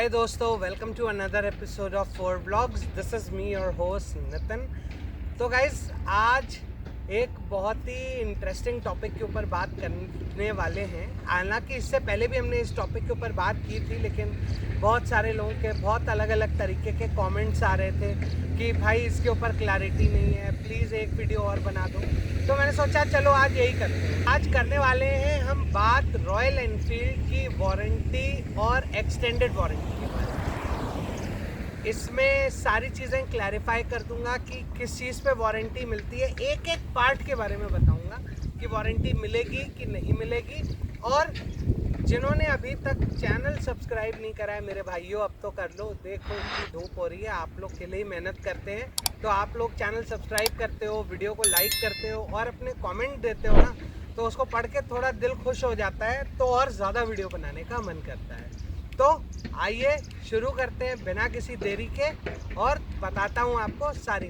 हाय दोस्तों, welcome to another episode of four blogs. This is me your host Nitin. तो गाइस, आज एक बहुत ही इंटरेस्टिंग टॉपिक के ऊपर बात करने वाले हैं। हालांकि इससे पहले भी हमने इस टॉपिक के ऊपर बात की थी, लेकिन बहुत सारे लोगों के बहुत अलग अलग तरीके के कमेंट्स आ रहे थे कि भाई इसके ऊपर क्लैरिटी नहीं है, प्लीज़ एक वीडियो और बना दो। तो मैंने सोचा चलो आज यही करते हैं। आज करने वाले हैं हम बात रॉयल एनफील्ड की वारंटी और एक्सटेंडेड वारंटी के बारे में। इसमें सारी चीज़ें क्लैरिफाई कर दूंगा कि किस चीज़ पे वारंटी मिलती है, एक एक पार्ट के बारे में बताऊंगा कि वारंटी मिलेगी कि नहीं मिलेगी। और जिन्होंने अभी तक चैनल सब्सक्राइब नहीं करा है मेरे भाइयों, अब तो कर लो। देखो इतनी धूप हो रही है, आप लोग के लिए मेहनत करते हैं, तो आप लोग चैनल सब्सक्राइब करते हो, वीडियो को लाइक करते हो और अपने कमेंट देते हो ना, तो उसको पढ़ के थोड़ा दिल खुश हो जाता है, तो और ज़्यादा वीडियो बनाने का मन करता है। तो आइए शुरू करते हैं बिना किसी देरी के, और बताता हूँ आपको सारी।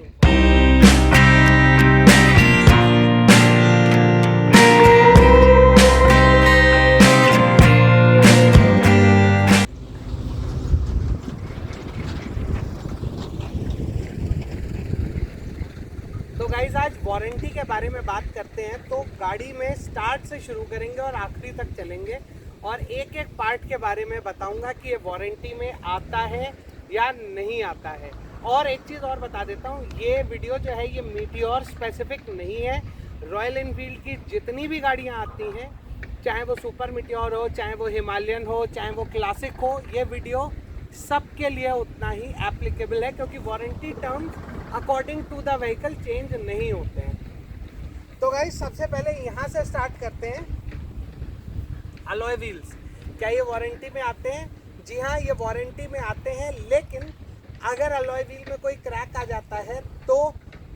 तो गाइज, आज वारंटी के बारे में बात करते हैं। तो गाड़ी में स्टार्ट से शुरू करेंगे और आखिरी तक चलेंगे, और एक एक पार्ट के बारे में बताऊंगा कि ये वारंटी में आता है या नहीं आता है। और एक चीज़ और बता देता हूँ, ये वीडियो जो है ये मीटियोर स्पेसिफिक नहीं है। रॉयल एनफील्ड की जितनी भी गाड़ियाँ आती हैं, चाहे वो सुपर मीटियोर हो, चाहे वो हिमालयन हो, चाहे वो क्लासिक हो, ये वीडियो सबके लिए उतना ही एप्लीकेबल है, क्योंकि warranty terms according to the vehicle change नहीं होते हैं। तो गाइस, सबसे पहले यहाँ से स्टार्ट करते हैं। अलॉय व्हील्स क्या ये वारंटी में आते हैं? जी हाँ, ये वारंटी में आते हैं, लेकिन अगर अलॉय व्हील में कोई क्रैक आ जाता है तो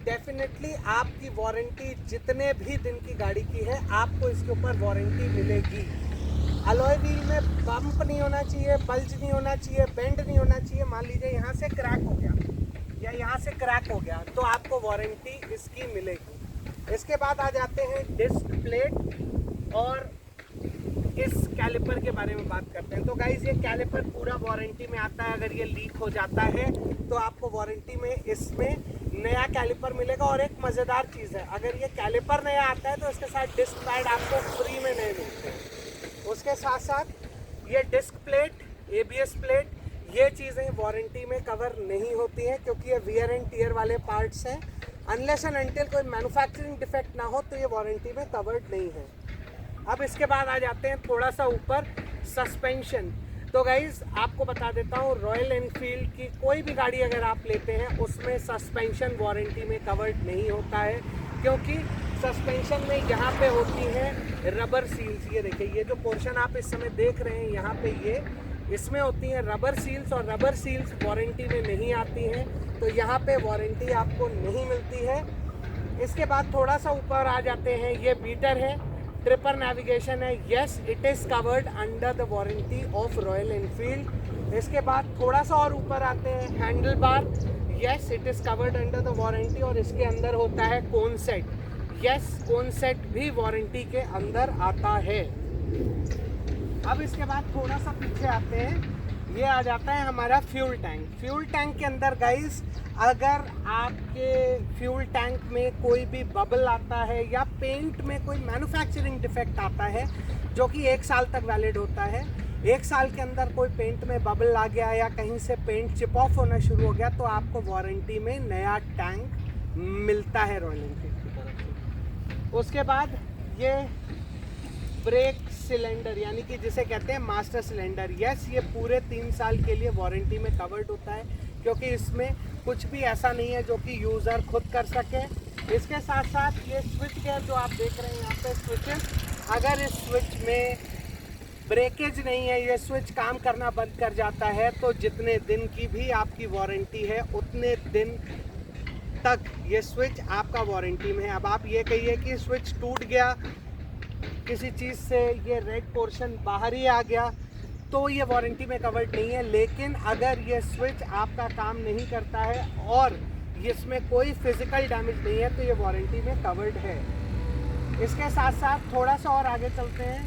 डेफिनेटली आपकी वारंटी जितने भी दिन की गाड़ी की है, आपको इसके ऊपर वारंटी मिलेगी। अलॉय व्हील में बम्प नहीं होना चाहिए, बल्ज नहीं होना चाहिए, बेंड नहीं होना चाहिए। मान लीजिए यहाँ से क्रैक हो गया या यहाँ से क्रैक हो गया, तो आपको वारंटी इसकी मिलेगी। इसके बाद आ जाते हैं डिस्क प्लेट और इस कैलिपर के बारे में बात करते हैं। तो गाइज, ये कैलिपर पूरा वारंटी में आता है। अगर ये लीक हो जाता है तो आपको वारंटी में इसमें नया कैलिपर मिलेगा। और एक मज़ेदार चीज़ है, अगर ये कैलिपर नया आता है तो इसके साथ डिस्क पैड आपको फ्री में नए मिलते हैं। उसके साथ साथ ये डिस्क प्लेट, ABS प्लेट, ये चीज़ें वारंटी में कवर नहीं होती हैं, क्योंकि ये वियर एंड टीयर वाले पार्ट्स हैं। अनलेस एंड अनटिल कोई मैन्युफैक्चरिंग डिफेक्ट ना हो तो ये वारंटी में कवर्ड नहीं है। अब इसके बाद आ जाते हैं थोड़ा सा ऊपर, सस्पेंशन। तो गाइज, आपको बता देता हूँ, रॉयल एनफील्ड की कोई भी गाड़ी अगर आप लेते हैं, उसमें सस्पेंशन वारंटी में कवर्ड नहीं होता है, क्योंकि सस्पेंशन में यहाँ पे होती हैं रबर सील्स। ये देखिए, ये जो पोर्शन आप इस समय देख रहे हैं यहाँ पे, ये इसमें होती हैं रबर सील्स, और रबर सील्स वारंटी में नहीं आती हैं, तो यहाँ पे वारंटी आपको नहीं मिलती है। इसके बाद थोड़ा सा ऊपर आ जाते हैं, ये बीटर है, ट्रिपर नेविगेशन है। Yes, it is covered under the warranty of royal Enfield. इसके बाद थोड़ा सा और ऊपर आते हैं, handle bar. Yes, it is covered under the warranty, और इसके अंदर होता है कोन सेट। येस, कोन सेट भी वारंटी के अंदर आता है। अब इसके बाद थोड़ा सा पीछे आते हैं, ये आ जाता है हमारा फ्यूल टैंक। फ्यूल टैंक के अंदर गाइस, अगर आपके फ्यूल टैंक में कोई भी बबल आता है या पेंट में कोई मैन्युफैक्चरिंग डिफेक्ट आता है, जो कि 1 साल तक वैलिड होता है, 1 साल के अंदर कोई पेंट में बबल आ गया या कहीं से पेंट चिप ऑफ होना शुरू हो गया, तो आपको वारंटी में नया टैंक मिलता है रॉयल एनफील्ड की तरफ से। उसके बाद ये ब्रेक सिलेंडर, यानी कि जिसे कहते हैं मास्टर सिलेंडर। यस, ये पूरे 3 साल के लिए वारंटी में कवर्ड होता है, क्योंकि इसमें कुछ भी ऐसा नहीं है जो कि यूज़र खुद कर सके। इसके साथ साथ ये स्विच गेयर जो आप देख रहे हैं यहाँ पे स्विचेस, अगर इस स्विच में ब्रेकेज नहीं है, ये स्विच काम करना बंद कर जाता है, तो जितने दिन की भी आपकी वारंटी है, उतने दिन तक ये स्विच आपका वारंटी में है। अब आप ये कहिए कि स्विच टूट गया किसी चीज़ से, ये रेड पोर्शन बाहर ही आ गया, तो ये वारंटी में कवर्ड नहीं है। लेकिन अगर ये स्विच आपका काम नहीं करता है और इसमें कोई फिजिकल डैमेज नहीं है, तो ये वारंटी में कवर्ड है। इसके साथ साथ थोड़ा सा और आगे चलते हैं,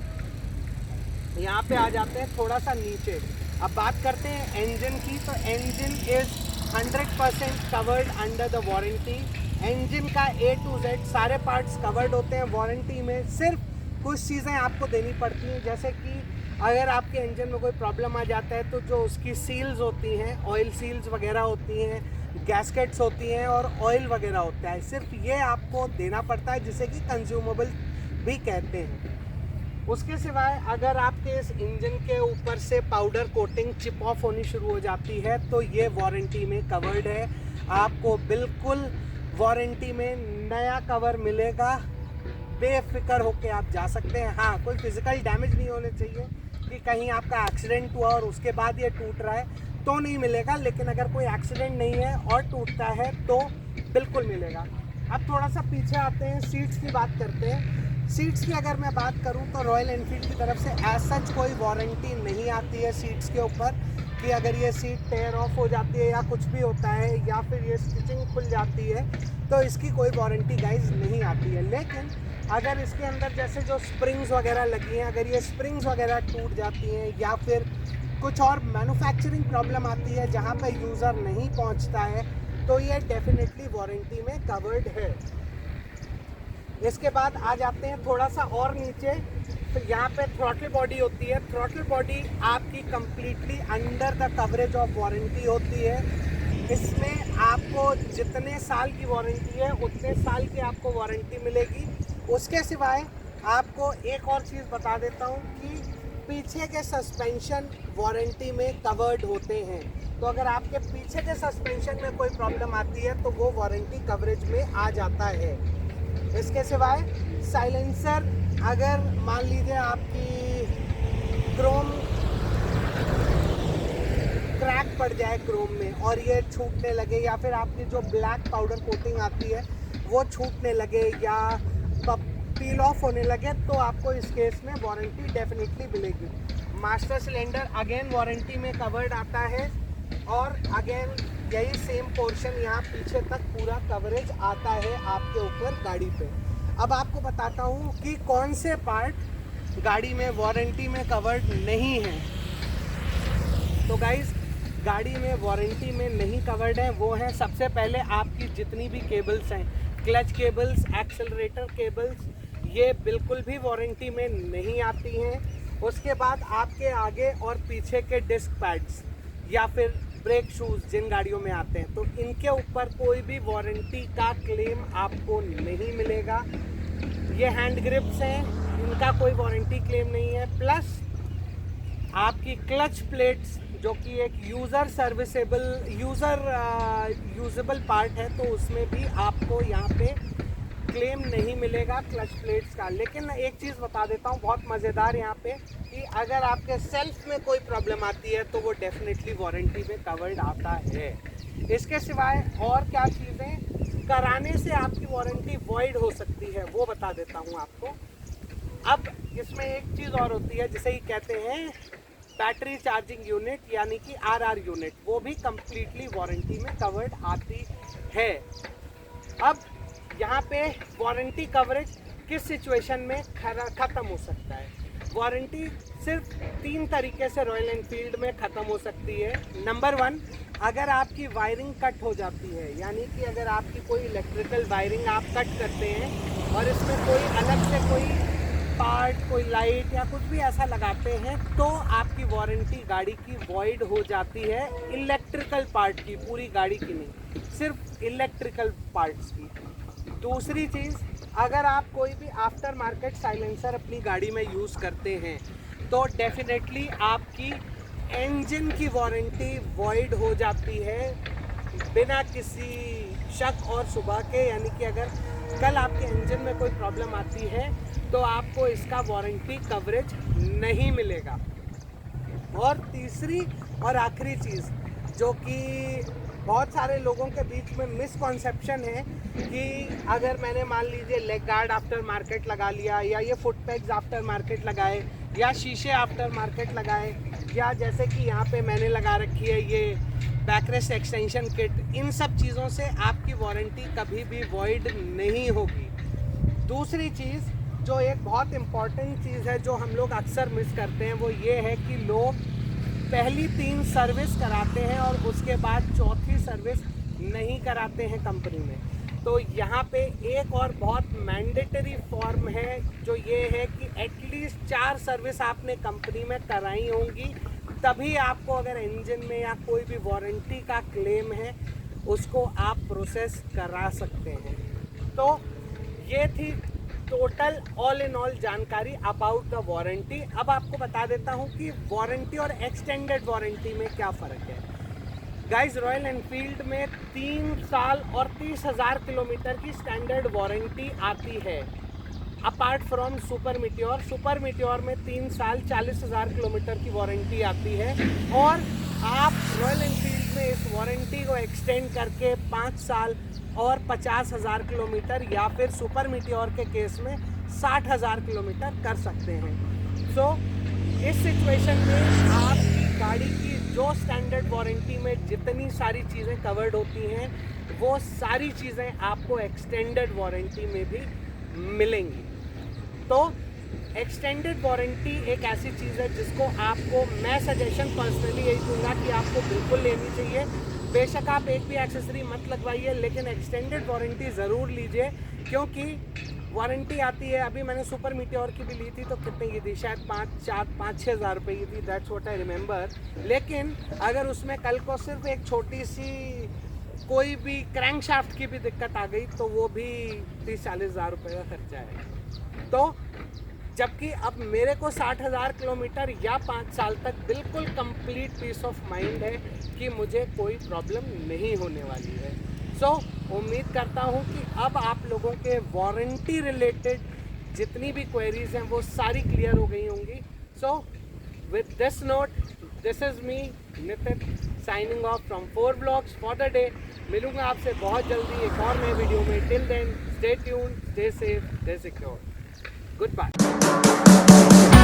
यहाँ पे आ जाते हैं थोड़ा सा नीचे। अब बात करते हैं इंजन की, तो engine is 100% covered under the warranty. Engine का A to Z सारे पार्ट्स कवर्ड होते हैं वारंटी में। सिर्फ कुछ चीज़ें आपको देनी पड़ती हैं, जैसे कि अगर आपके इंजन में कोई प्रॉब्लम आ जाता है तो जो उसकी सील्स होती हैं, ऑयल सील्स वगैरह होती हैं, गैस्केट्स होती हैं और ऑयल वगैरह होता है, सिर्फ ये आपको देना पड़ता है, जिसे कि कंज्यूमेबल भी कहते हैं। उसके सिवाय अगर आपके इस इंजन के ऊपर से पाउडर कोटिंग चिप ऑफ होनी शुरू हो जाती है तो ये वारंटी में कवर्ड है। आपको बिल्कुल वारंटी में नया कवर मिलेगा, बेफिक्र होके आप जा सकते हैं। हाँ, कोई फिजिकल डैमेज नहीं होने चाहिए कि कहीं आपका एक्सीडेंट हुआ और उसके बाद ये टूट रहा है तो नहीं मिलेगा, लेकिन अगर कोई एक्सीडेंट नहीं है और टूटता है तो बिल्कुल मिलेगा। अब थोड़ा सा पीछे आते हैं, सीट्स की बात करते हैं। सीट्स की अगर मैं बात करूं तो रॉयल एनफील्ड की तरफ से एज सच कोई वारंटी नहीं आती है सीट्स के ऊपर कि अगर ये सीट टेयर ऑफ हो जाती है या कुछ भी होता है या फिर ये स्टिचिंग खुल जाती है तो इसकी कोई वारंटी गाइज नहीं आती है। लेकिन अगर इसके अंदर जैसे जो स्प्रिंग्स वगैरह लगी हैं, अगर ये स्प्रिंग्स वगैरह टूट जाती हैं या फिर कुछ और मैन्युफैक्चरिंग प्रॉब्लम आती है जहाँ पे यूज़र नहीं पहुँचता है तो ये डेफिनेटली वारंटी में कवर्ड है। इसके बाद आ जाते हैं थोड़ा सा और नीचे, तो यहाँ पे थ्रॉटल बॉडी होती है। थ्रॉटल बॉडी आपकी completely under the coverage of warranty होती है। इसमें आपको जितने साल की वारंटी है उतने साल की आपको वारंटी मिलेगी। उसके सिवाय आपको एक और चीज़ बता देता हूँ कि पीछे के सस्पेंशन वारंटी में कवर्ड होते हैं, तो अगर आपके पीछे के सस्पेंशन में कोई प्रॉब्लम आती है तो वो वारंटी कवरेज में आ जाता है। इसके सिवाय साइलेंसर, अगर मान लीजिए आपकी क्रोम क्रैक पड़ जाए क्रोम में और ये छूटने लगे या फिर आपकी जो ब्लैक पाउडर कोटिंग आती है वो छूटने लगे या पील ऑफ होने लगे तो आपको इस केस में वारंटी डेफिनेटली मिलेगी। मास्टर सिलेंडर अगेन वारंटी में कवर्ड आता है और अगेन यही सेम पोर्शन यहाँ पीछे तक पूरा कवरेज आता है आपके ऊपर गाड़ी पे। अब आपको बताता हूँ कि कौन से पार्ट गाड़ी में वारंटी में कवर्ड नहीं है। तो गाइस, गाड़ी में वारंटी में नहीं कवर्ड है वो है, सबसे पहले आपकी जितनी भी केबल्स हैं, क्लच केबल्स, एक्सेलरेटर केबल्स, ये बिल्कुल भी वारंटी में नहीं आती हैं। उसके बाद आपके आगे और पीछे के डिस्क पैड्स या फिर ब्रेक शूज़ जिन गाड़ियों में आते हैं तो इनके ऊपर कोई भी वारंटी का क्लेम आपको नहीं मिलेगा। ये हैंड ग्रिप्स हैं, इनका कोई वारंटी क्लेम नहीं है। प्लस आपकी क्लच प्लेट्स जो कि एक यूजेबल पार्ट है तो उसमें भी आपको यहाँ पे क्लेम नहीं मिलेगा क्लच प्लेट्स का। लेकिन एक चीज़ बता देता हूँ बहुत मज़ेदार यहाँ पे कि अगर आपके सेल्फ में कोई प्रॉब्लम आती है तो वो डेफिनेटली वारंटी में कवर्ड आता है। इसके सिवाय और क्या चीज़ें कराने से आपकी वारंटी वॉइड हो सकती है वो बता देता हूँ आपको। अब इसमें एक चीज़ और होती है जिसे ही कहते हैं बैटरी चार्जिंग यूनिट यानी कि RR यूनिट, वो भी कम्प्लीटली वारंटी में कवर्ड आती है। अब यहाँ पे वारंटी कवरेज किस सिचुएशन में ख़त्म हो सकता है। वारंटी सिर्फ 3 तरीके से रॉयल एनफील्ड में ख़त्म हो सकती है। नंबर 1, अगर आपकी वायरिंग कट हो जाती है, यानी कि अगर आपकी कोई इलेक्ट्रिकल वायरिंग आप कट करते हैं और इसमें कोई अलग से कोई पार्ट, कोई लाइट या कुछ भी ऐसा लगाते हैं तो आपकी वारंटी गाड़ी की वॉइड हो जाती है। इलेक्ट्रिकल पार्ट की, पूरी गाड़ी की नहीं, सिर्फ इलेक्ट्रिकल पार्ट्स की। दूसरी चीज़, अगर आप कोई भी आफ्टर मार्केट साइलेंसर अपनी गाड़ी में यूज़ करते हैं तो डेफिनेटली आपकी इंजन की वारंटी वॉइड हो जाती है बिना किसी शक और शुबह के। यानी कि अगर कल आपके इंजन में कोई प्रॉब्लम आती है तो आपको इसका वारंटी कवरेज नहीं मिलेगा। और तीसरी और आखिरी चीज़ जो कि बहुत सारे लोगों के बीच में मिसकॉन्सेप्शन है कि अगर मैंने मान लीजिए लेग गार्ड आफ्टर मार्केट लगा लिया या ये फुट पैड्स आफ्टर मार्केट लगाए या शीशे आफ्टर मार्केट लगाए या जैसे कि यहाँ पे मैंने लगा रखी है ये बैकरेस्ट एक्सटेंशन किट, इन सब चीज़ों से आपकी वारंटी कभी भी वॉइड नहीं होगी। दूसरी चीज़ जो एक बहुत इम्पॉर्टेंट चीज़ है जो हम लोग अक्सर मिस करते हैं वो ये है कि लोग पहली 3 सर्विस कराते हैं और उसके बाद चौथी सर्विस नहीं कराते हैं कंपनी में। तो यहाँ पे एक और बहुत मैंडेटरी फॉर्म है जो ये है कि एटलीस्ट 4 सर्विस आपने कंपनी में कराई होंगी, तभी आपको अगर इंजन में या कोई भी वारंटी का क्लेम है उसको आप प्रोसेस करा सकते हैं। तो ये थी टोटल ऑल इन ऑल जानकारी अबाउट द वारंटी। अब आपको बता देता हूँ कि वारंटी और एक्सटेंडेड वारंटी में क्या फ़र्क है। गाइस, रॉयल एनफील्ड में 3 साल और 30,000 किलोमीटर की स्टैंडर्ड वारंटी आती है apart from super meteor. Super meteor में 3 साल 40,000 किलोमीटर की वारंटी आती है और आप रॉयल एनफील्ड में इस वारंटी को एक्सटेंड करके 5 साल और 50,000 किलोमीटर या फिर सुपर मीटियोर के केस में 60,000 किलोमीटर कर सकते हैं। सो इस सिचुएशन में आप गाड़ी की जो स्टैंडर्ड वारंटी में जितनी सारी चीज़ें कवर्ड होती हैं वो सारी चीज़ें आपको एक्सटेंडेड वारंटी में भी मिलेंगी। तो एक्सटेंडेड वारंटी एक ऐसी चीज़ है जिसको आपको मैं सजेशन पर्सनली यही दूंगा कि आपको बिल्कुल लेनी चाहिए। बेशक आप एक भी एक्सेसरी मत लगवाइए, लेकिन एक्सटेंडेड वारंटी ज़रूर लीजिए, क्योंकि वारंटी आती है। अभी मैंने सुपर मीटियोर की भी ली थी तो कितने की थी, शायद 5-6 हज़ार रुपये की थी, दैट्स व्हाट आई रिमेंबर। लेकिन अगर उसमें कल को सिर्फ एक छोटी सी कोई भी क्रैंकशाफ्ट की भी दिक्कत आ गई तो वो भी 30-40 हज़ार रुपये का खर्चा है। तो जबकि अब मेरे को 60,000 किलोमीटर या 5 साल तक बिल्कुल कंप्लीट पीस ऑफ माइंड है कि मुझे कोई प्रॉब्लम नहीं होने वाली है। सो उम्मीद करता हूँ कि अब आप लोगों के वारंटी रिलेटेड जितनी भी क्वेरीज हैं वो सारी क्लियर हो गई होंगी। So with this note, this is me Nitin signing off from 4 vlogs for the day. मिलूंगा आपसे बहुत जल्दी एक और नए वीडियो में। Till then stay tuned, stay safe, stay secure. Goodbye.